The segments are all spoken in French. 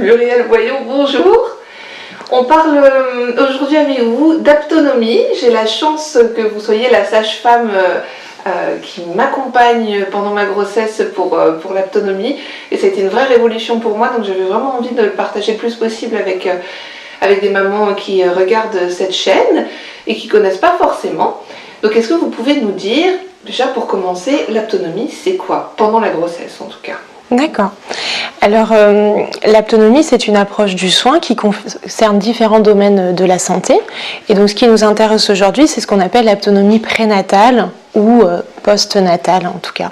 Muriel Boyon, bonjour. On parle aujourd'hui avec vous d'aptonomie. J'ai la chance que vous soyez la sage-femme qui m'accompagne pendant ma grossesse pour l'aptonomie. Et ça a été une vraie révolution pour moi, donc j'avais vraiment envie de le partager le plus possible avec des mamans qui regardent cette chaîne et qui ne connaissent pas forcément. Donc est-ce que vous pouvez nous dire, déjà pour commencer, l'aptonomie c'est quoi? Pendant la grossesse en tout cas. D'accord. Alors, l'aptonomie, c'est une approche du soin qui concerne différents domaines de la santé. Et donc, ce qui nous intéresse aujourd'hui, c'est ce qu'on appelle l'aptonomie prénatale ou post-natale en tout cas.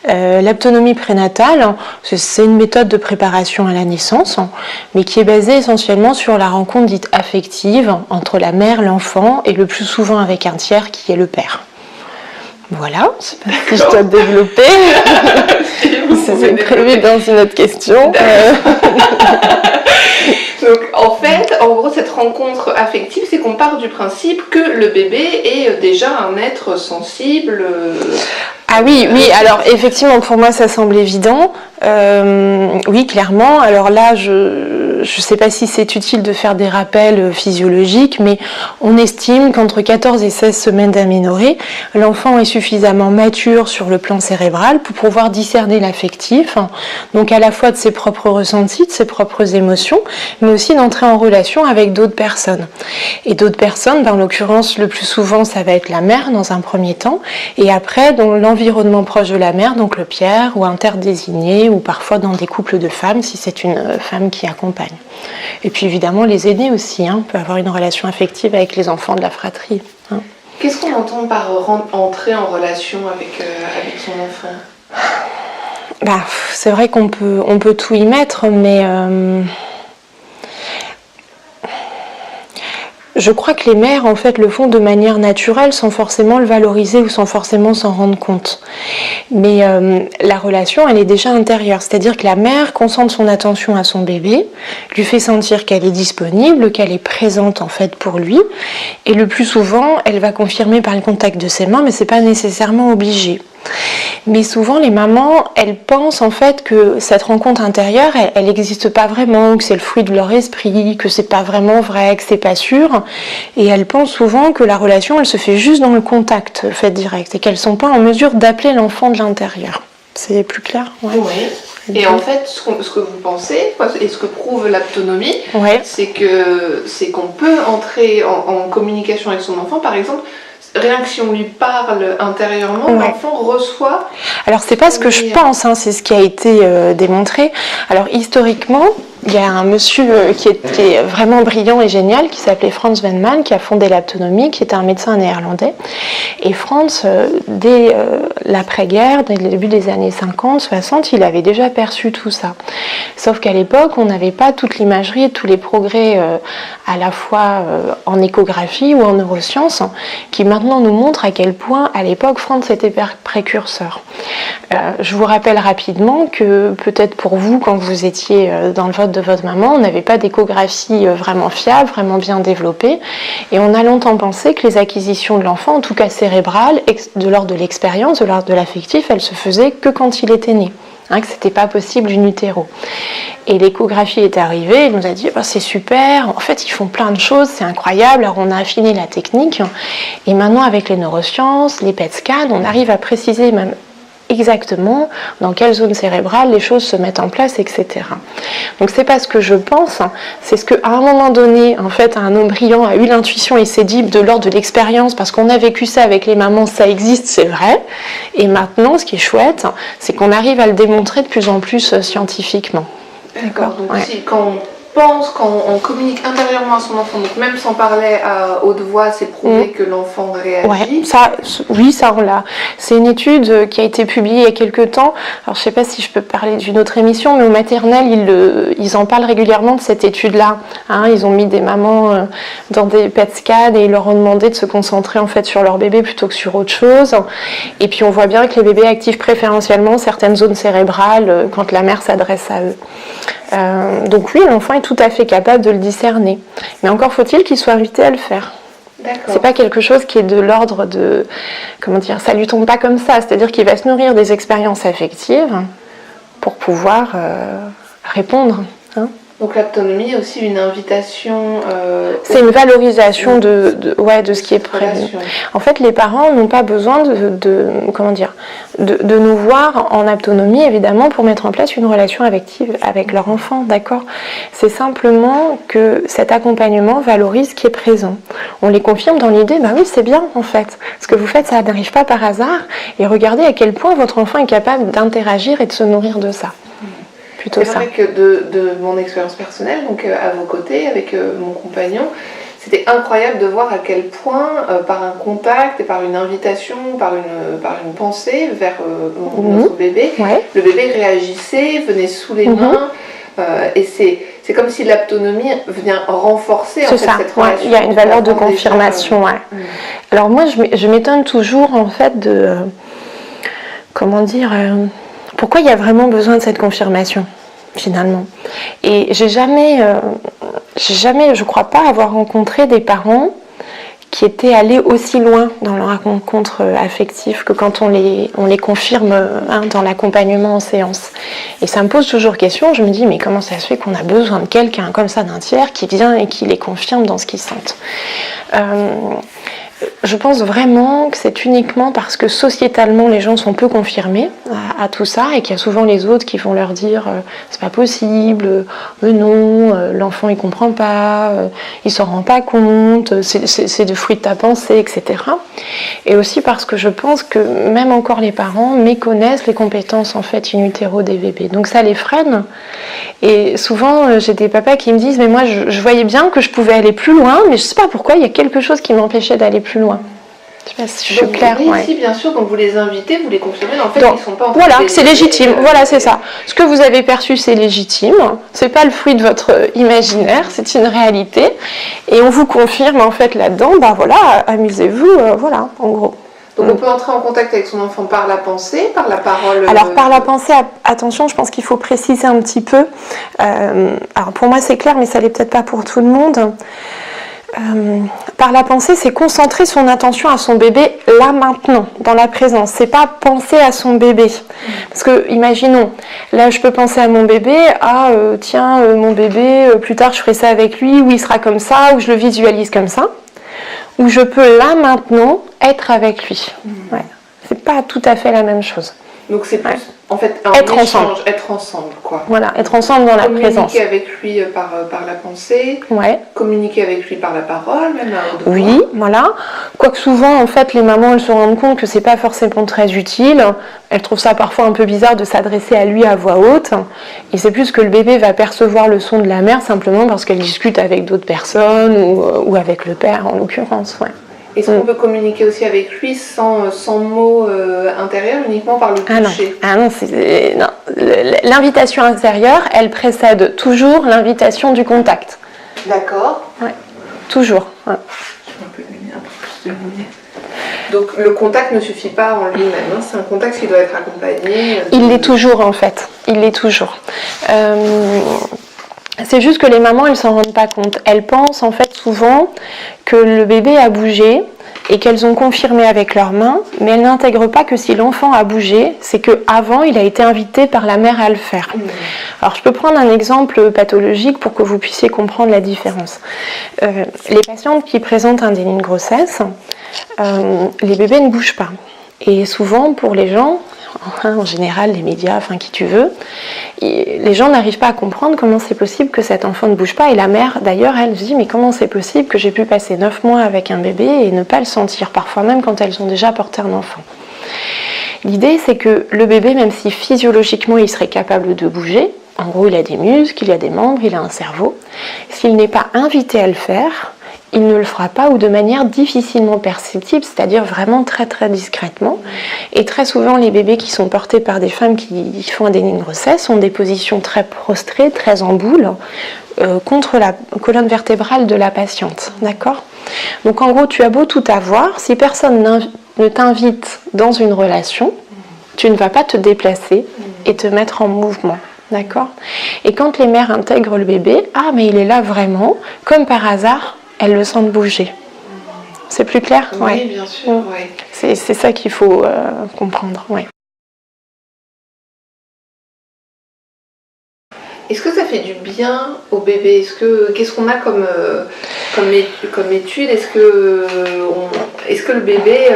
L'aptonomie prénatale, c'est une méthode de préparation à la naissance, mais qui est basée essentiellement sur la rencontre dite affective entre la mère, l'enfant, et le plus souvent avec un tiers qui est le père. Voilà, je ne sais pas si je dois développer. Ça c'est prévu dans une autre question. Donc en fait, en gros, cette rencontre affective, c'est qu'on part du principe que le bébé est déjà un être sensible. Ah oui, alors effectivement, pour moi ça semble évident. Oui, clairement. Alors là, je ne sais pas si c'est utile de faire des rappels physiologiques, mais on estime qu'entre 14 et 16 semaines d'aménorrhée, l'enfant est suffisamment mature sur le plan cérébral pour pouvoir discerner l'affectif, donc à la fois de ses propres ressentis, de ses propres émotions, mais aussi d'entrer en relation avec d'autres personnes. Et d'autres personnes, en l'occurrence, le plus souvent, ça va être la mère dans un premier temps, et après, dans l'environnement proche de la mère, donc le père ou interdésigné, ou parfois dans des couples de femmes, si c'est une femme qui accompagne. Et puis évidemment, les aînés aussi, on peut avoir une relation affective avec les enfants de la fratrie. Qu'est-ce qu'on entend par entrer en relation avec son enfant ? C'est vrai qu'on peut tout y mettre, mais je crois que les mères, en fait, le font de manière naturelle, sans forcément le valoriser ou sans forcément s'en rendre compte. Mais la relation, elle est déjà intérieure. C'est-à-dire que la mère concentre son attention à son bébé, lui fait sentir qu'elle est disponible, qu'elle est présente, en fait, pour lui. Et le plus souvent, elle va confirmer par le contact de ses mains, mais c'est pas nécessairement obligé. Mais souvent, les mamans, elles pensent en fait que cette rencontre intérieure, elle n'existe pas vraiment, que c'est le fruit de leur esprit, que c'est pas vraiment vrai, que c'est pas sûr. Et elles pensent souvent que la relation, elle se fait juste dans le contact fait direct et qu'elles sont pas en mesure d'appeler l'enfant de l'intérieur. C'est plus clair? Ouais. Oui. Et en fait, ce que vous pensez, et ce que prouve l'aptonomie, c'est qu'on peut entrer en communication avec son enfant, par exemple. Rien que si on lui parle intérieurement, l'enfant reçoit... Alors c'est pas ce que je pense, c'est ce qui a été démontré. Alors historiquement, il y a un monsieur qui est vraiment brillant et génial, qui s'appelait Frans Venneman, qui a fondé l'aptonomie, qui était un médecin néerlandais. Et Frans, dès l'après-guerre, dès le début des années 50, 60, il avait déjà perçu tout ça. Sauf qu'à l'époque, on n'avait pas toute l'imagerie et tous les progrès à la fois en échographie ou en neurosciences, qui maintenant nous montrent à quel point, à l'époque, Frans était précurseur. Je vous rappelle rapidement que peut-être pour vous, quand vous étiez dans le vote de votre maman, on n'avait pas d'échographie vraiment fiable, vraiment bien développée, et on a longtemps pensé que les acquisitions de l'enfant, en tout cas cérébrales, de l'ordre de l'expérience, de l'ordre de l'affectif, elles se faisaient que quand il était né, que c'était pas possible in utero. Et l'échographie est arrivée, il nous a dit c'est super, en fait ils font plein de choses, c'est incroyable, alors on a affiné la technique, et maintenant avec les neurosciences, les PET scans, on arrive à préciser même exactement dans quelle zone cérébrale les choses se mettent en place, etc. Donc c'est pas ce que je pense, c'est ce qu'à un moment donné, en fait, un homme brillant a eu l'intuition et s'est dit de l'ordre de l'expérience, parce qu'on a vécu ça avec les mamans, ça existe, c'est vrai. Et maintenant, ce qui est chouette, c'est qu'on arrive à le démontrer de plus en plus scientifiquement. D'accord, donc quand on communique intérieurement à son enfant, donc même sans parler à haute voix, c'est prouvé que l'enfant réagit. Ça on l'a. C'est une étude qui a été publiée il y a quelques temps. Alors je ne sais pas si je peux parler d'une autre émission, mais au maternel, ils en parlent régulièrement de cette étude-là. Ils ont mis des mamans dans des PET scans et ils leur ont demandé de se concentrer en fait sur leur bébé plutôt que sur autre chose. Et puis on voit bien que les bébés activent préférentiellement certaines zones cérébrales quand la mère s'adresse à eux. Donc oui, l'enfant est tout à fait capable de le discerner. Mais encore faut-il qu'il soit invité à le faire. D'accord. C'est pas quelque chose qui est de l'ordre de... ça lui tombe pas comme ça. C'est-à-dire qu'il va se nourrir des expériences affectives pour pouvoir répondre. Donc l'aptonomie est aussi une invitation. C'est une valorisation de ce qui est prévu. En fait, les parents n'ont pas besoin de nous voir en aptonomie, évidemment, pour mettre en place une relation affective avec leur enfant, d'accord ? C'est simplement que cet accompagnement valorise ce qui est présent. On les confirme dans l'idée, bah oui, c'est bien en fait. Ce que vous faites, ça n'arrive pas par hasard. Et regardez à quel point votre enfant est capable d'interagir et de se nourrir de ça. C'est vrai que de mon expérience personnelle, donc à vos côtés, avec mon compagnon, c'était incroyable de voir à quel point, par un contact et par une invitation, par une pensée vers notre bébé, le bébé réagissait, venait sous les mains, et c'est comme si l'aptonomie vient renforcer en fait, cette relation. Il y a une valeur de confirmation. Alors moi, je m'étonne toujours en fait de... pourquoi il y a vraiment besoin de cette confirmation finalement. Et j'ai jamais, je crois pas avoir rencontré des parents qui étaient allés aussi loin dans leur rencontre affective que quand on les confirme dans l'accompagnement en séance. Et ça me pose toujours question, je me dis mais comment ça se fait qu'on a besoin de quelqu'un comme ça, d'un tiers qui vient et qui les confirme dans ce qu'ils sentent. Je pense vraiment que c'est uniquement parce que sociétalement les gens sont peu confirmés à tout ça et qu'il y a souvent les autres qui vont leur dire c'est pas possible, non, l'enfant il comprend pas, il s'en rend pas compte, c'est le fruit de ta pensée, etc. Et aussi parce que je pense que même encore les parents méconnaissent les compétences en fait in utero des bébés. Donc ça les freine. Et souvent j'ai des papas qui me disent mais moi je voyais bien que je pouvais aller plus loin, mais je sais pas pourquoi il y a quelque chose qui m'empêchait d'aller plus loin. Je sais pas si je suis claire. Ici, bien sûr, donc vous les invitez, vous les confirmez, en fait, ils sont pas en train voilà, c'est légitime. Voilà, c'est ça. Ce que vous avez perçu, c'est légitime. C'est pas le fruit de votre imaginaire, c'est une réalité. Et on vous confirme, en fait, là-dedans, bah voilà, amusez-vous, voilà, en gros. Donc on peut entrer en contact avec son enfant par la pensée, par la parole. Alors par la pensée, attention, je pense qu'il faut préciser un petit peu. Alors pour moi, c'est clair, mais ça l'est peut-être pas pour tout le monde. Par la pensée, c'est concentrer son attention à son bébé là maintenant, dans la présence. C'est pas penser à son bébé. Parce que, imaginons, là je peux penser à mon bébé, mon bébé, plus tard je ferai ça avec lui, ou il sera comme ça, ou je le visualise comme ça. Ou je peux là maintenant être avec lui. Ouais. C'est pas tout à fait la même chose. Donc c'est plus, en fait, un être échange, être ensemble, quoi. Voilà, être ensemble dans la présence. Communiquer avec lui par la pensée, communiquer avec lui par la parole, même à haute voix. Oui, voilà. Quoique souvent, en fait, les mamans, elles se rendent compte que c'est pas forcément très utile. Elles trouvent ça parfois un peu bizarre de s'adresser à lui à voix haute. Et c'est plus que le bébé va percevoir le son de la mère simplement parce qu'elle discute avec d'autres personnes ou avec le père, en l'occurrence, Est-ce qu'on peut communiquer aussi avec lui sans mots intérieurs, uniquement par le toucher ? Non. L'invitation intérieure, elle précède toujours l'invitation du contact. D'accord. Ouais. Toujours. Ouais. Je vais un peu plus de lumière. Donc le contact ne suffit pas en lui-même, c'est un contact qui doit être accompagné. Il l'est toujours en fait. Il l'est toujours. C'est juste que les mamans, elles s'en rendent pas compte. Elles pensent en fait souvent que le bébé a bougé et qu'elles ont confirmé avec leurs mains, mais elles n'intègrent pas que si l'enfant a bougé, c'est qu'avant, il a été invité par la mère à le faire. Alors, je peux prendre un exemple pathologique pour que vous puissiez comprendre la différence. Les patientes qui présentent un déni de grossesse, les bébés ne bougent pas. Et souvent, pour les gens, en général, les médias, enfin qui tu veux, les gens n'arrivent pas à comprendre comment c'est possible que cet enfant ne bouge pas. Et la mère, d'ailleurs, elle se dit, mais comment c'est possible que j'ai pu passer 9 mois avec un bébé et ne pas le sentir, parfois même quand elles ont déjà porté un enfant. L'idée, c'est que le bébé, même si physiologiquement il serait capable de bouger, en gros il a des muscles, il a des membres, il a un cerveau, s'il n'est pas invité à le faire, il ne le fera pas ou de manière difficilement perceptible, c'est-à-dire vraiment très très discrètement. Et très souvent, les bébés qui sont portés par des femmes qui font un déni de grossesse ont des positions très prostrées, très en boule, contre la colonne vertébrale de la patiente. D'accord ? Donc en gros, tu as beau tout avoir, si personne ne t'invite dans une relation, tu ne vas pas te déplacer et te mettre en mouvement. D'accord ? Et quand les mères intègrent le bébé, mais il est là vraiment, comme par hasard, elles le sentent bouger. C'est plus clair ? Oui, bien sûr. Ouais. C'est ça qu'il faut comprendre. Ouais. Est-ce que ça fait du bien au bébé? Qu'est-ce qu'on a comme étude? Est-ce que le bébé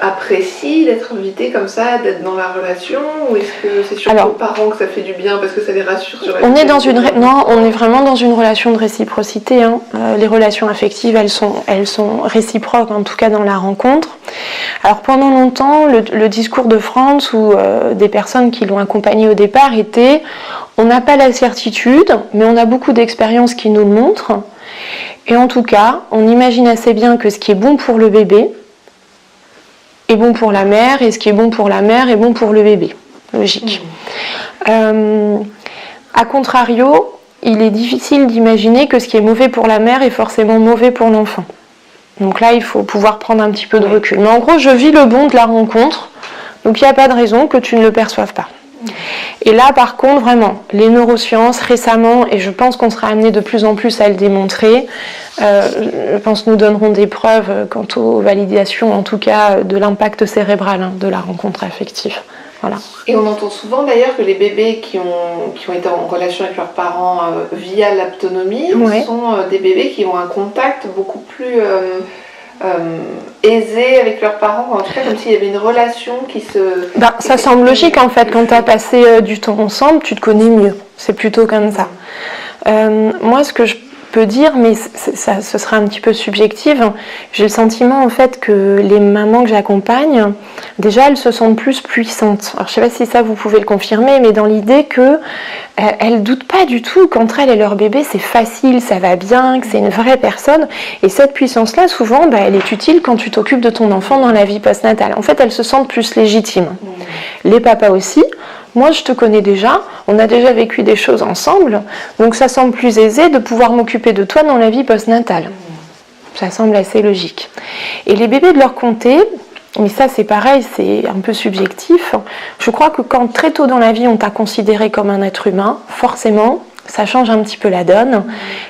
apprécie d'être invité comme ça, d'être dans la relation? Ou est-ce que c'est surtout aux parents que ça fait du bien parce que ça les rassure sur la vie? Non, on est vraiment dans une relation de réciprocité. Hein. Les relations affectives, elles sont réciproques, en tout cas dans la rencontre. Alors pendant longtemps, le discours de Franz ou des personnes qui l'ont accompagné au départ était: on n'a pas la certitude, mais on a beaucoup d'expériences qui nous le montrent. Et en tout cas, on imagine assez bien que ce qui est bon pour le bébé est bon pour la mère, et ce qui est bon pour la mère est bon pour le bébé. Logique. A contrario, il est difficile d'imaginer que ce qui est mauvais pour la mère est forcément mauvais pour l'enfant. Donc là, il faut pouvoir prendre un petit peu de recul. Mais en gros, je vis le bon de la rencontre, donc il n'y a pas de raison que tu ne le perçoives pas. Et là, par contre, vraiment, les neurosciences, récemment, et je pense qu'on sera amené de plus en plus à le démontrer, je pense que nous donnerons des preuves quant aux validations, en tout cas, de l'impact cérébral de la rencontre affective. Voilà. Et on entend souvent d'ailleurs que les bébés qui ont été en relation avec leurs parents via l'aptonomie sont des bébés qui ont un contact beaucoup plus aisé avec leurs parents, en tout cas comme s'il y avait une relation qui se... ça semble logique en fait, quand tu as passé du temps ensemble, tu te connais mieux, c'est plutôt comme ça. Moi ce que je peux dire, mais ce sera un petit peu subjectif, j'ai le sentiment en fait que les mamans que j'accompagne, déjà elles se sentent plus puissantes. Alors je sais pas si ça vous pouvez le confirmer, mais dans l'idée que elles doutent pas du tout qu'entre elles et leur bébé c'est facile, ça va bien, que c'est une vraie personne, et cette puissance là souvent elle est utile quand tu t'occupes de ton enfant dans la vie postnatale. En fait elles se sentent plus légitimes. Les papas aussi. Moi, je te connais déjà, on a déjà vécu des choses ensemble, donc ça semble plus aisé de pouvoir m'occuper de toi dans la vie postnatale. Ça semble assez logique. Et les bébés de leur côté, mais ça c'est pareil, c'est un peu subjectif, je crois que quand très tôt dans la vie on t'a considéré comme un être humain, forcément, ça change un petit peu la donne,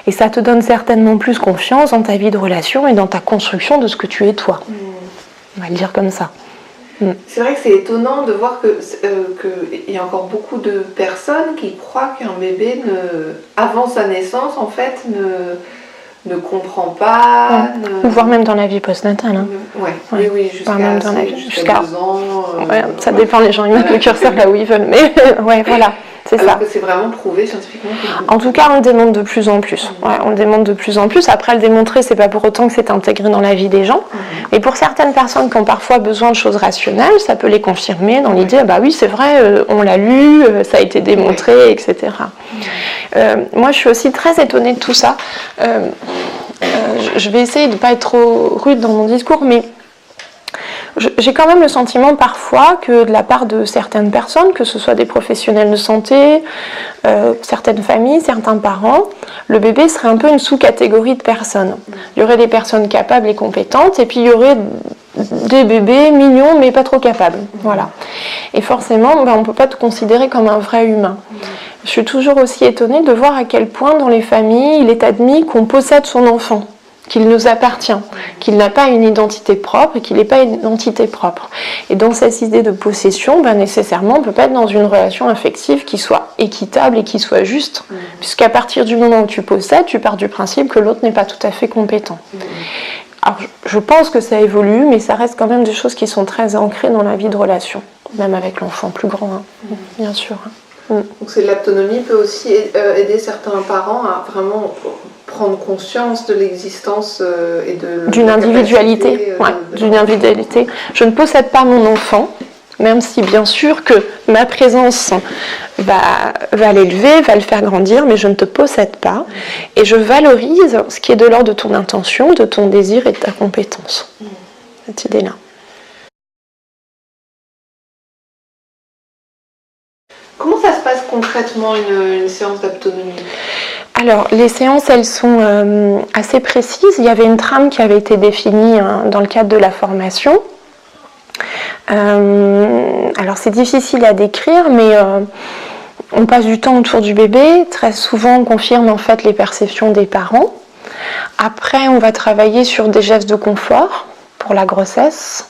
et ça te donne certainement plus confiance dans ta vie de relation et dans ta construction de ce que tu es toi. On va le dire comme ça. C'est vrai que c'est étonnant de voir qu'il y a encore beaucoup de personnes qui croient qu'un bébé, avant sa naissance, en fait, ne comprend pas. Ou voire même dans la vie postnatale. Hein. Oui, jusqu'à 2 ans. Ça dépend, les gens ils mettent le curseur là où ils veulent, mais voilà. C'est alors ça. que c'est vraiment prouvé scientifiquement. En tout cas, on le démontre de plus en plus. On le démontre de plus en plus. Après, le démontrer, c'est pas pour autant que c'est intégré dans la vie des gens. Mais pour certaines personnes qui ont parfois besoin de choses rationnelles, ça peut les confirmer dans l'idée, oui, c'est vrai, on l'a lu, ça a été démontré, etc. Moi, je suis aussi très étonnée de tout ça. Je vais essayer de ne pas être trop rude dans mon discours, mais j'ai quand même le sentiment parfois que de la part de certaines personnes, que ce soit des professionnels de santé, certaines familles, certains parents, le bébé serait un peu une sous-catégorie de personnes. Il y aurait des personnes capables et compétentes, et puis il y aurait des bébés mignons mais pas trop capables. Voilà. Et forcément, on ne peut pas te considérer comme un vrai humain. Je suis toujours aussi étonnée de voir à quel point dans les familles, il est admis qu'on possède son enfant, qu'il nous appartient, qu'il n'a pas une identité propre et qu'il n'est pas une identité propre. Et dans cette idée de possession, nécessairement, on ne peut pas être dans une relation affective qui soit équitable et qui soit juste, puisqu'à partir du moment où tu possèdes, tu pars du principe que l'autre n'est pas tout à fait compétent. Alors, je pense que ça évolue, mais ça reste quand même des choses qui sont très ancrées dans la vie de relation, même avec l'enfant plus grand, bien sûr. Donc l'autonomie peut aussi aider certains parents à vraiment prendre conscience de l'existence et d'une individualité. D'une individualité. Je ne possède pas mon enfant, même si bien sûr que ma présence va l'élever, va le faire grandir, mais je ne te possède pas. Et je valorise ce qui est de l'ordre de ton intention, de ton désir et de ta compétence. Cette idée-là. Comment ça se passe concrètement une séance d'autonomie ? Alors, les séances, elles sont assez précises. Il y avait une trame qui avait été définie dans le cadre de la formation. Alors, c'est difficile à décrire, mais on passe du temps autour du bébé. Très souvent, on confirme en fait les perceptions des parents. Après, on va travailler sur des gestes de confort pour la grossesse,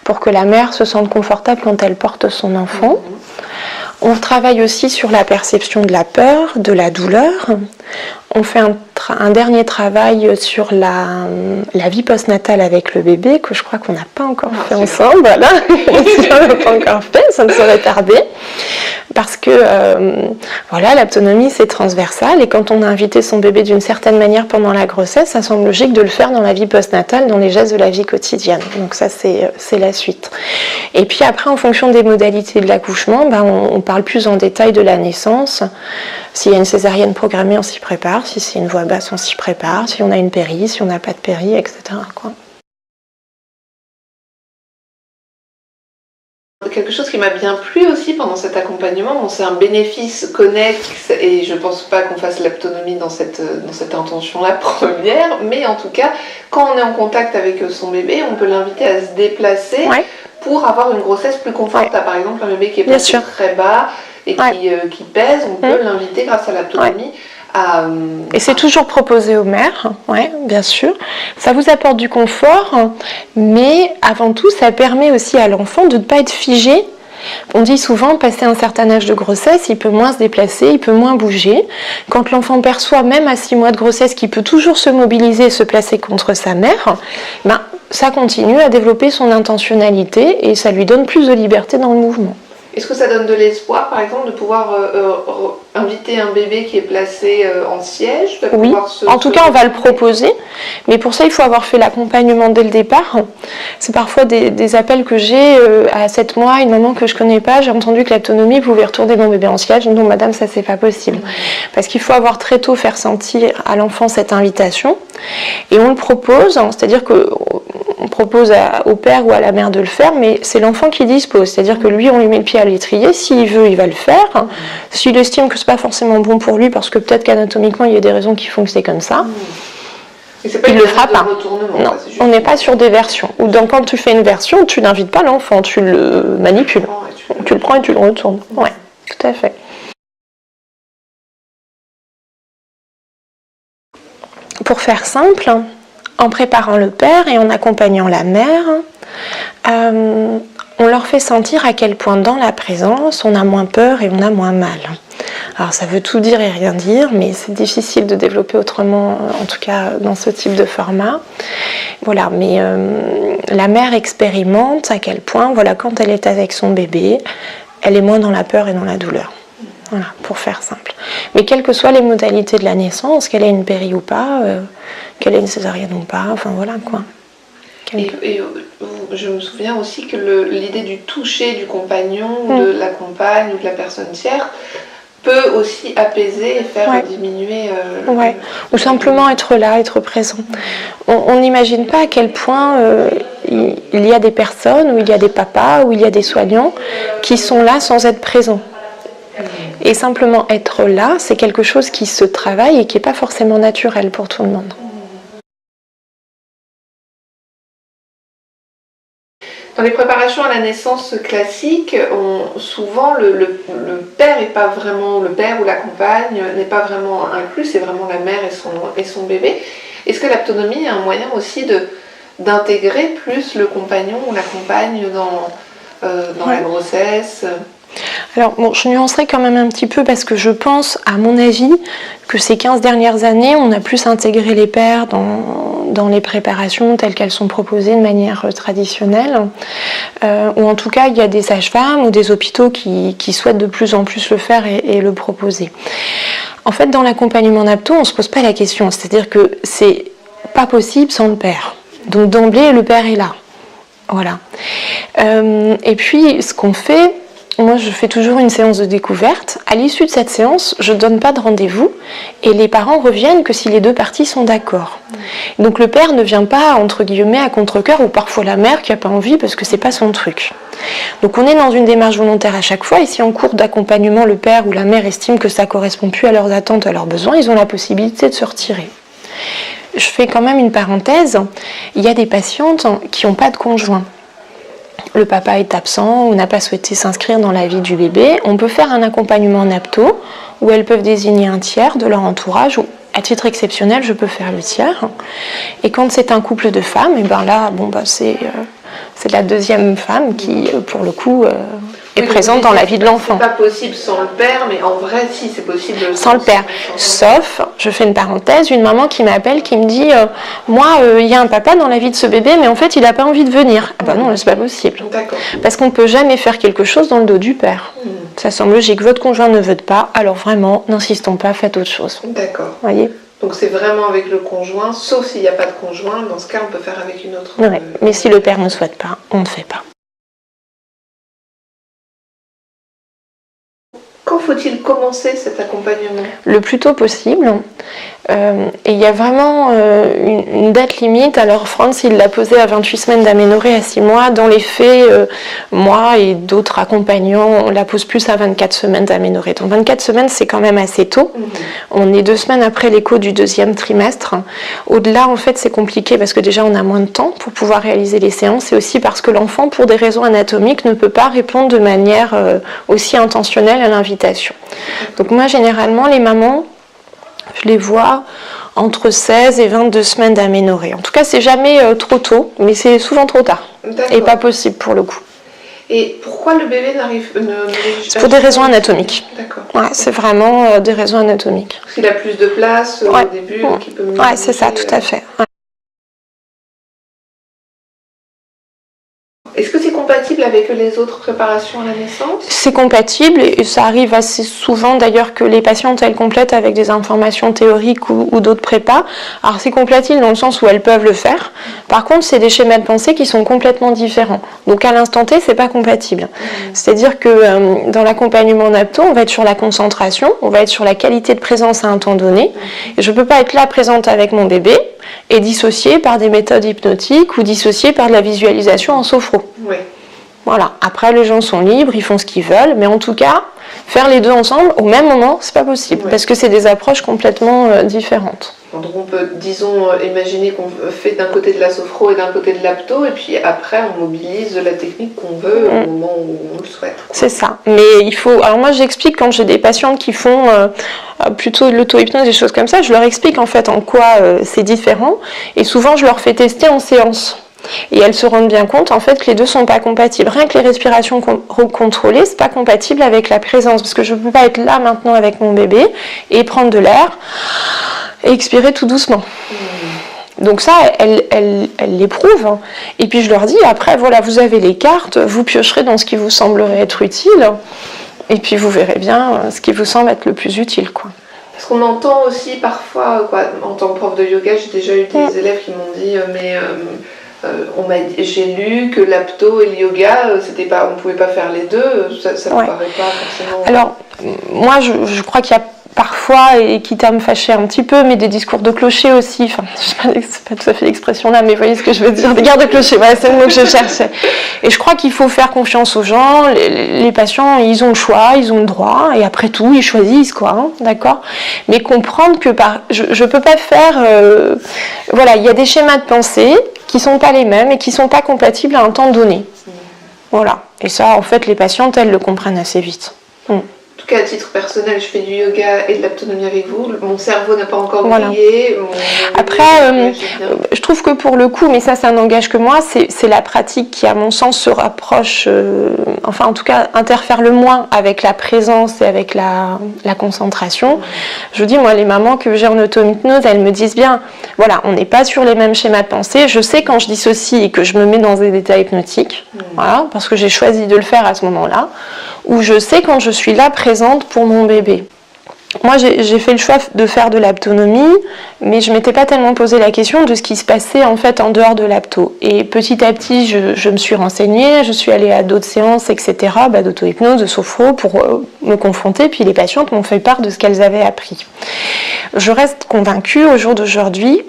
pour que la mère se sente confortable quand elle porte son enfant. On travaille aussi sur la perception de la peur, de la douleur. On fait un dernier travail sur la vie postnatale avec le bébé, que je crois qu'on n'a pas encore fait ensemble. Voilà. On n'a pas encore fait, ça ne saurait tarder. Parce que voilà, l'autonomie c'est transversal et quand on a invité son bébé d'une certaine manière pendant la grossesse, ça semble logique de le faire dans la vie postnatale, dans les gestes de la vie quotidienne. Donc ça c'est la suite. Et puis après, en fonction des modalités de l'accouchement, on parle plus en détail de la naissance. S'il y a une césarienne programmée, on s'y prépare. Si c'est une voix basse, on s'y prépare. Si on a une péri, si on n'a pas de péri, etc. quoi. Quelque chose qui m'a bien plu aussi pendant cet accompagnement, c'est un bénéfice connexe et je ne pense pas qu'on fasse l'autonomie dans cette intention-là première, mais en tout cas, quand on est en contact avec son bébé, on peut l'inviter à se déplacer pour avoir une grossesse plus confortable. Par exemple, un bébé qui est placé très bas et qui pèse, on peut l'inviter grâce à l'autonomie. Et c'est toujours proposé aux mères, bien sûr. Ça vous apporte du confort, mais avant tout, ça permet aussi à l'enfant de ne pas être figé. On dit souvent, passé un certain âge de grossesse, il peut moins se déplacer, il peut moins bouger. Quand l'enfant perçoit, même à 6 mois de grossesse, qu'il peut toujours se mobiliser et se placer contre sa mère, ça continue à développer son intentionnalité et ça lui donne plus de liberté dans le mouvement. Est-ce que ça donne de l'espoir, par exemple, de pouvoir inviter un bébé qui est placé en siège? Oui, en tout cas, on va le proposer. Mais pour ça, il faut avoir fait l'accompagnement dès le départ. C'est parfois des appels que j'ai à 7 mois, une maman que je ne connais pas. J'ai entendu que l'autonomie pouvait retourner mon bébé en siège. Non, madame, ça, c'est pas possible. Parce qu'il faut avoir très tôt faire sentir à l'enfant cette invitation. Et on le propose, c'est-à-dire qu'on propose au père ou à la mère de le faire, mais c'est l'enfant qui dispose. C'est-à-dire que lui, on lui met le pied à l'étrier. S'il veut, il va le faire. S'il estime que c'est pas forcément bon pour lui, parce que peut-être qu'anatomiquement, il y a des raisons qui font que c'est comme ça, et c'est pas il ne le fera pas. Non, on n'est pas sur des versions. Ou quand tu fais une version, tu n'invites pas l'enfant, tu le manipules. Tu le prends et tu le retournes. Oui, tout à fait. Pour faire simple, en préparant le père et en accompagnant la mère, on leur fait sentir à quel point dans la présence, on a moins peur et on a moins mal. Alors ça veut tout dire et rien dire, mais c'est difficile de développer autrement, en tout cas dans ce type de format. Voilà, mais la mère expérimente à quel point, quand elle est avec son bébé, elle est moins dans la peur et dans la douleur. Voilà, pour faire simple. Mais quelles que soient les modalités de la naissance, qu'elle ait une péri ou pas, qu'elle ait une césarienne ou pas, enfin voilà quoi. Et je me souviens aussi que l'idée du toucher du compagnon, de la compagne ou de la personne tierce peut aussi apaiser et faire diminuer... ou simplement être là, être présent. On n'imagine pas à quel point il y a des personnes, où il y a des papas, où il y a des soignants qui sont là sans être présents. Et simplement être là, c'est quelque chose qui se travaille et qui n'est pas forcément naturel pour tout le monde. Dans les préparations à la naissance classiques, souvent le père est pas vraiment, le père ou la compagne n'est pas vraiment inclus, c'est vraiment la mère et son bébé. Est-ce que l'autonomie est un moyen aussi d'intégrer plus le compagnon ou la compagne dans la grossesse? Alors, je nuancerai quand même un petit peu parce que je pense, à mon avis, que ces 15 dernières années, on a plus intégré les pères dans les préparations telles qu'elles sont proposées de manière traditionnelle. Ou en tout cas, il y a des sages-femmes ou des hôpitaux qui souhaitent de plus en plus le faire et le proposer. En fait, dans l'accompagnement napto, on ne se pose pas la question. C'est-à-dire que c'est pas possible sans le père. Donc d'emblée, le père est là. Voilà. Et puis, ce qu'on fait... Moi, je fais toujours une séance de découverte. À l'issue de cette séance, je ne donne pas de rendez-vous et les parents reviennent que si les deux parties sont d'accord. Donc le père ne vient pas, entre guillemets, à contre-cœur ou parfois la mère qui n'a pas envie parce que ce n'est pas son truc. Donc on est dans une démarche volontaire à chaque fois et si en cours d'accompagnement, le père ou la mère estime que ça ne correspond plus à leurs attentes, à leurs besoins, ils ont la possibilité de se retirer. Je fais quand même une parenthèse. Il y a des patientes qui n'ont pas de conjoint. Le papa est absent ou n'a pas souhaité s'inscrire dans la vie du bébé, on peut faire un accompagnement napto où elles peuvent désigner un tiers de leur entourage ou à titre exceptionnel, je peux faire le tiers. Et quand c'est un couple de femmes, et ben là, c'est la deuxième femme qui, pour le coup, est présente dans la vie de l'enfant. C'est pas possible sans le père, mais en vrai, si, c'est possible sans le père. Sauf, je fais une parenthèse, une maman qui m'appelle, qui me dit moi, il y a un papa dans la vie de ce bébé, mais en fait, il n'a pas envie de venir. Ah bah non, c'est pas possible. D'accord. Parce qu'on ne peut jamais faire quelque chose dans le dos du père. Ça semble logique. Votre conjoint ne veut pas, alors vraiment, n'insistons pas, faites autre chose. D'accord. Voyez. Donc c'est vraiment avec le conjoint, sauf s'il n'y a pas de conjoint, dans ce cas on peut faire avec une autre. Ouais. Mais si le père ne souhaite pas, on ne fait pas. Quand faut-il commencer cet accompagnement? Le plus tôt possible. Et il y a vraiment une date limite. Alors France, il l'a posée à 28 semaines d'aménorrhée à 6 mois. Dans les faits, moi et d'autres accompagnants, on la pose plus à 24 semaines d'aménorrhée. Donc 24 semaines, c'est quand même assez tôt. On est 2 semaines après l'écho du 2e trimestre. Au-delà, en fait, c'est compliqué parce que déjà, on a moins de temps pour pouvoir réaliser les séances. Et aussi parce que l'enfant, pour des raisons anatomiques, ne peut pas répondre de manière aussi intentionnelle à l'invitation. Donc moi, généralement, les mamans, je les vois entre 16 et 22 semaines d'aménorrhée. En tout cas, c'est jamais trop tôt, mais c'est souvent trop tard. Et pas possible pour le coup. Et pourquoi le bébé n'arrive pas? C'est pour des raisons anatomiques. D'accord. Ouais, c'est vraiment des raisons anatomiques. Parce qu'il a plus de place au début, qu'il peut mieux. Ouais, c'est ça, tout à fait. Ouais. Est-ce que c'est compatible avec les autres préparations à la naissance? C'est compatible et ça arrive assez souvent d'ailleurs que les patientes elles complètent avec des informations théoriques ou d'autres prépas. Alors c'est compatible dans le sens où elles peuvent le faire. Par contre c'est des schémas de pensée qui sont complètement différents. Donc à l'instant T c'est pas compatible. C'est-à-dire que dans l'accompagnement en apto on va être sur la concentration, on va être sur la qualité de présence à un temps donné. Et je peux pas être là présente avec mon bébé et dissociée par des méthodes hypnotiques ou dissociée par de la visualisation en sophro. Oui. Voilà. Après, les gens sont libres, ils font ce qu'ils veulent, mais en tout cas, faire les deux ensemble au même moment, c'est pas possible, parce que c'est des approches complètement différentes. Donc on peut, disons, imaginer qu'on fait d'un côté de la sophro et d'un côté de l'apto, et puis après on mobilise la technique qu'on veut au moment où on le souhaite. C'est ça. Mais il faut. Alors moi, j'explique quand j'ai des patientes qui font plutôt de l'auto-hypnose, des choses comme ça, je leur explique en fait en quoi c'est différent, et souvent je leur fais tester en séance. Et elles se rendent bien compte en fait que les deux sont pas compatibles. Rien que les respirations contrôlées, c'est pas compatible avec la présence, parce que je peux pas être là maintenant avec mon bébé et prendre de l'air et expirer tout doucement. Donc ça, elles l'éprouvent. Et puis je leur dis, après, voilà, vous avez les cartes, vous piocherez dans ce qui vous semblerait être utile, et puis vous verrez bien ce qui vous semble être le plus utile, quoi. Parce qu'on entend aussi parfois, quoi, en tant que prof de yoga, j'ai déjà eu des élèves qui m'ont dit, j'ai lu que l'apto et le yoga, on ne pouvait pas faire les deux, ça ne me paraît pas forcément... Alors, moi, je crois qu'il y a parfois, et quitte à me fâcher un petit peu, mais des discours de clocher aussi, enfin, je sais pas tout à fait l'expression là, mais vous voyez ce que je veux dire, des gardes de clocher, voilà, c'est le mot que je cherchais. Et je crois qu'il faut faire confiance aux gens, les patients, ils ont le choix, ils ont le droit, et après tout, ils choisissent, quoi, hein, d'accord? Mais comprendre que je peux pas faire, voilà, il y a des schémas de pensée qui sont pas les mêmes et qui sont pas compatibles à un temps donné. Voilà. Et ça, en fait, les patientes, elles le comprennent assez vite. En tout cas, à titre personnel, je fais du yoga et de l'autonomie avec vous. Mon cerveau n'a pas encore brillé. Après, je trouve que pour le coup, mais ça n'engage que moi, c'est la pratique qui, à mon sens, se rapproche, enfin en tout cas, interfère le moins avec la présence et avec la concentration. Je vous dis, moi, les mamans que j'ai en auto-hypnose, elles me disent bien, voilà, on n'est pas sur les mêmes schémas de pensée. Je sais quand je dissocie et que je me mets dans des états hypnotiques, voilà, parce que j'ai choisi de le faire à ce moment-là, ou je sais quand je suis là présente pour mon bébé. Moi, j'ai fait le choix de faire de l'aptonomie, mais je ne m'étais pas tellement posé la question de ce qui se passait en fait en dehors de l'apto. Et petit à petit, je me suis renseignée, je suis allée à d'autres séances, etc., d'auto-hypnose, de sophro, pour me confronter, puis les patientes m'ont fait part de ce qu'elles avaient appris. Je reste convaincue au jour d'aujourd'hui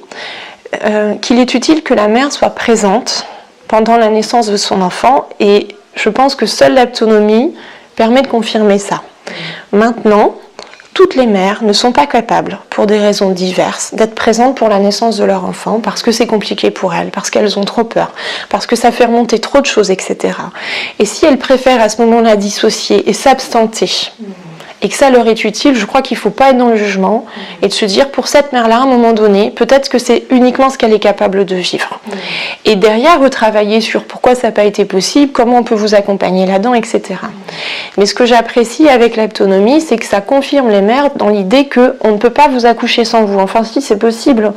qu'il est utile que la mère soit présente pendant la naissance de son enfant, et je pense que seule l'aptonomie permet de confirmer ça. Maintenant, toutes les mères ne sont pas capables, pour des raisons diverses, d'être présentes pour la naissance de leur enfant, parce que c'est compliqué pour elles, parce qu'elles ont trop peur, parce que ça fait remonter trop de choses, etc. Et si elles préfèrent à ce moment-là dissocier et s'abstenter, et que ça leur est utile, je crois qu'il ne faut pas être dans le jugement et de se dire, pour cette mère-là, à un moment donné, peut-être que c'est uniquement ce qu'elle est capable de vivre. Et derrière, retravailler sur pourquoi ça n'a pas été possible, comment on peut vous accompagner là-dedans, etc. Mais ce que j'apprécie avec l'aptonomie, c'est que ça confirme les mères dans l'idée qu'on ne peut pas vous accoucher sans vous. Enfin si, c'est possible,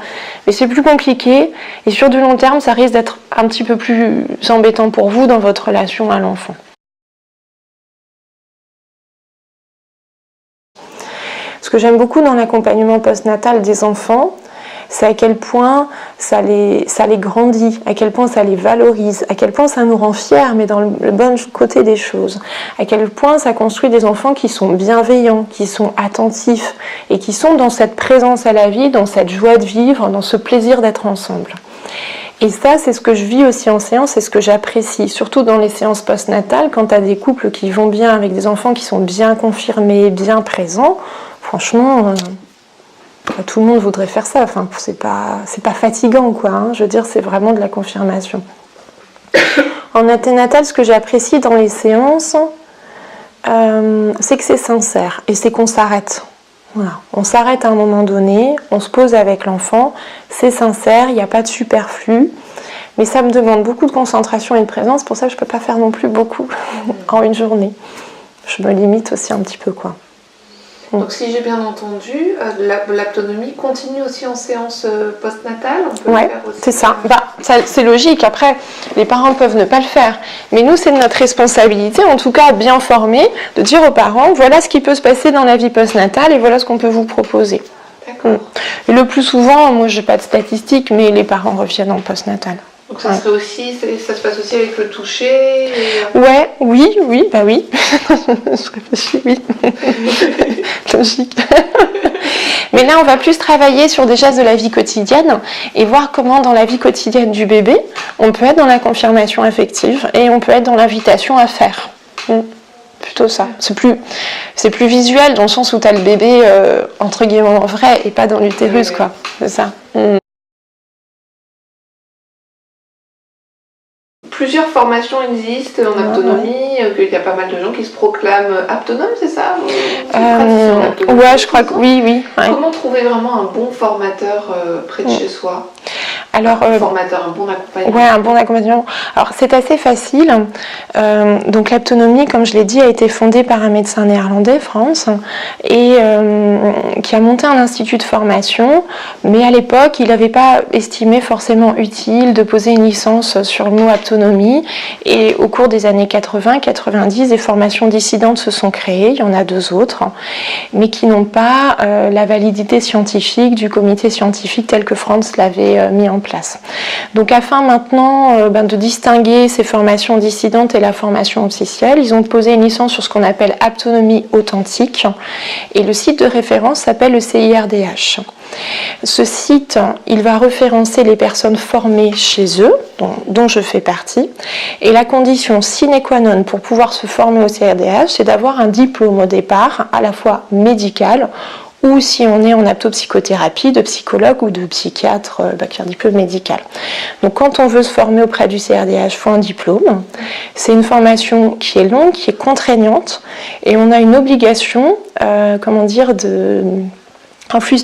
mais c'est plus compliqué et sur du long terme, ça risque d'être un petit peu plus embêtant pour vous dans votre relation à l'enfant. Ce que j'aime beaucoup dans l'accompagnement postnatal des enfants, c'est à quel point ça les grandit, à quel point ça les valorise, à quel point ça nous rend fiers, mais dans le bon côté des choses, à quel point ça construit des enfants qui sont bienveillants, qui sont attentifs et qui sont dans cette présence à la vie, dans cette joie de vivre, dans ce plaisir d'être ensemble. Et ça, c'est ce que je vis aussi en séance, c'est ce que j'apprécie, surtout dans les séances postnatales, quand tu as des couples qui vont bien avec des enfants qui sont bien confirmés, bien présents, franchement... tout le monde voudrait faire ça, enfin, c'est pas fatigant, quoi, hein. Je veux dire, c'est vraiment de la confirmation. En anténatal, ce que j'apprécie dans les séances, c'est que c'est sincère et c'est qu'on s'arrête. Voilà. On s'arrête à un moment donné, on se pose avec l'enfant, c'est sincère, il n'y a pas de superflu, mais ça me demande beaucoup de concentration et de présence, pour ça je ne peux pas faire non plus beaucoup en une journée. Je me limite aussi un petit peu, quoi. Donc si j'ai bien entendu, l'aptonomie continue aussi en séance postnatale. Oui, c'est ça. C'est logique. Après, les parents peuvent ne pas le faire. Mais nous, c'est notre responsabilité, en tout cas bien formée, de dire aux parents, voilà ce qui peut se passer dans la vie postnatale et voilà ce qu'on peut vous proposer. D'accord. Et le plus souvent, moi je n'ai pas de statistiques, mais les parents reviennent en postnatal. Donc ça serait aussi, ça se passe aussi avec le toucher Ouais, oui. Je réfléchis, oui. Logique. Mais là, on va plus travailler sur des gestes de la vie quotidienne et voir comment dans la vie quotidienne du bébé, on peut être dans la confirmation affective et on peut être dans l'invitation à faire. Plutôt ça. C'est plus visuel dans le sens où tu as le bébé entre guillemets vrai et pas dans l'utérus, quoi. C'est ça. Plusieurs formations existent en aptonomie, qu'il y a pas mal de gens qui se proclament aptonomes, c'est ça? Ouais, je crois que oui. Ouais. Comment trouver vraiment un bon formateur près de chez soi? Alors, un formateur, un bon accompagnement. Ouais, un bon accompagnement. Alors, c'est assez facile. Donc, l'aptonomie, comme je l'ai dit, a été fondée par un médecin néerlandais, Frans, et qui a monté un institut de formation. Mais à l'époque, il n'avait pas estimé forcément utile de poser une licence sur le mot aptonomie. Et au cours des années 80-90, des formations dissidentes se sont créées. Il y en a 2 autres, mais qui n'ont pas la validité scientifique du comité scientifique tel que Frans l'avait mis en place. Donc afin maintenant de distinguer ces formations dissidentes et la formation officielle, ils ont posé une licence sur ce qu'on appelle aptonomie authentique et le site de référence s'appelle le CIRDH. Ce site, il va référencer les personnes formées chez eux, dont je fais partie, et la condition sine qua non pour pouvoir se former au CIRDH, c'est d'avoir un diplôme au départ, à la fois médical, ou si on est en aptopsychothérapie, de psychologue ou de psychiatre qui a un diplôme médical. Donc quand on veut se former auprès du CIRDH, il faut un diplôme. C'est une formation qui est longue, qui est contraignante, et on a une obligation,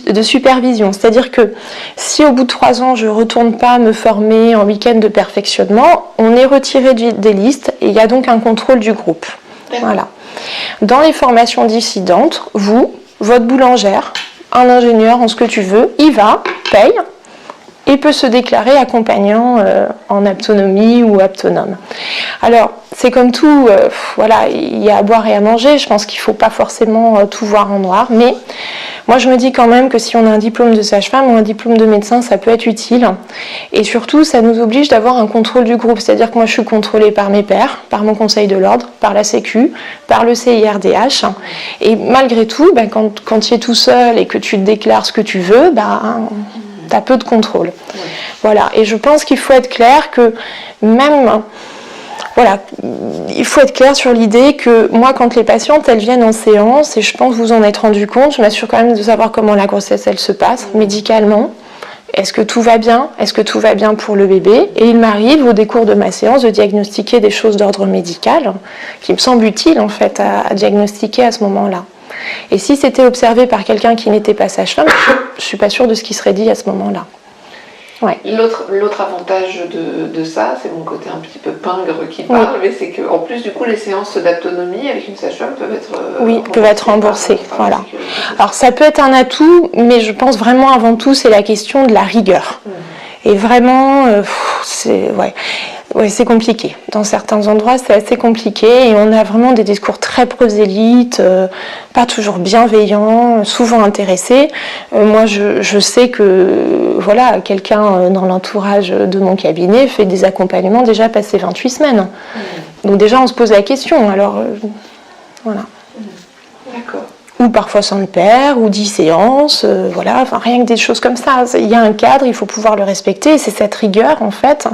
de supervision. C'est-à-dire que si au bout de 3 ans, je ne retourne pas me former en week-end de perfectionnement, on est retiré des listes et il y a donc un contrôle du groupe. Voilà. Dans les formations dissidentes, votre boulangère, un ingénieur, en ce que tu veux, il va, paye, et peut se déclarer accompagnant en aptonomie ou aptonome. Alors, c'est comme tout, il y a à boire et à manger, je pense qu'il ne faut pas forcément tout voir en noir, mais moi je me dis quand même que si on a un diplôme de sage-femme ou un diplôme de médecin, ça peut être utile, et surtout ça nous oblige d'avoir un contrôle du groupe, c'est-à-dire que moi je suis contrôlée par mes pairs, par mon conseil de l'ordre, par la Sécu, par le CIRDH, et malgré tout, quand tu es tout seul et que tu te déclares ce que tu veux, tu as peu de contrôle. Voilà, et je pense qu'il faut être clair que même... Voilà, il faut être clair sur l'idée que moi, quand les patientes, elles viennent en séance, et je pense que vous en êtes rendu compte, je m'assure quand même de savoir comment la grossesse, elle se passe, médicalement. Est-ce que tout va bien? Est-ce que tout va bien pour le bébé? Et il m'arrive, au décours de ma séance, de diagnostiquer des choses d'ordre médical, qui me semblent utiles, en fait, à diagnostiquer à ce moment-là. Et si c'était observé par quelqu'un qui n'était pas sage-femme, je ne suis pas sûre de ce qui serait dit à ce moment-là. Ouais. L'autre avantage de ça, c'est mon côté un petit peu pingre qui parle, mais c'est qu'en plus, du coup, les séances d'autonomie avec une sage-femme peuvent être remboursées. Voilà. Alors, ça peut être un atout, mais je pense vraiment avant tout, c'est la question de la rigueur. Et vraiment, c'est compliqué. Dans certains endroits, c'est assez compliqué et on a vraiment des discours très prosélytes, pas toujours bienveillants, souvent intéressés. Moi, je sais que voilà, quelqu'un dans l'entourage de mon cabinet fait des accompagnements déjà passés 28 semaines. Donc déjà, on se pose la question. Alors, voilà. D'accord. Ou parfois sans le père, ou 10 séances, voilà, enfin rien que des choses comme ça. Il y a un cadre, il faut pouvoir le respecter, et c'est cette rigueur, en fait,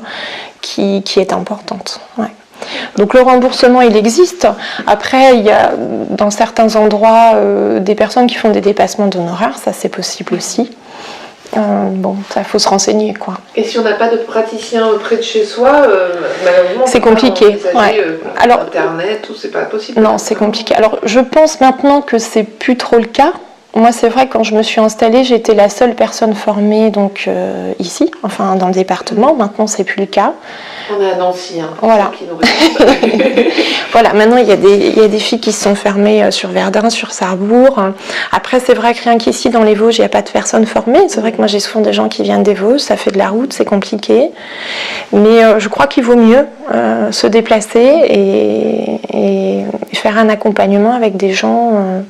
qui est importante. Ouais. Donc le remboursement, il existe. Après, il y a dans certains endroits des personnes qui font des dépassements d'honoraires, ça c'est possible aussi. Bon, ça faut se renseigner, quoi. Et si on n'a pas de praticien près de chez soi, malheureusement, c'est compliqué. Alors, Internet, tout, c'est pas possible. Non, c'est compliqué. Alors, je pense maintenant que c'est plus trop le cas. Moi, c'est vrai, quand je me suis installée, j'étais la seule personne formée donc ici, enfin dans le département. Maintenant, c'est plus le cas. On est à Nancy, hein, voilà. Qui nous voilà, maintenant il y a des filles qui se sont formées sur Verdun, sur Sarrebourg. Après, c'est vrai que rien qu'ici dans les Vosges, il n'y a pas de personnes formées. C'est vrai que moi j'ai souvent des gens qui viennent des Vosges, ça fait de la route, c'est compliqué. Mais je crois qu'il vaut mieux se déplacer et faire un accompagnement avec des gens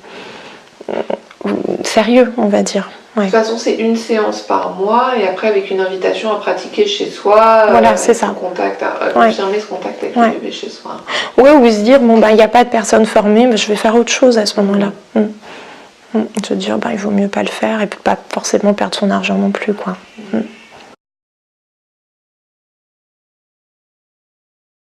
sérieux, on va dire. Ouais. De toute façon, c'est une séance par mois et après avec une invitation à pratiquer chez soi. Voilà, c'est ça. Confirmer ce contact avec le bébé chez soi. Oui, ou se dire, bon, il n'y a pas de personne formée, mais je vais faire autre chose à ce moment-là. Se dire, il vaut mieux pas le faire et pas forcément perdre son argent non plus, quoi.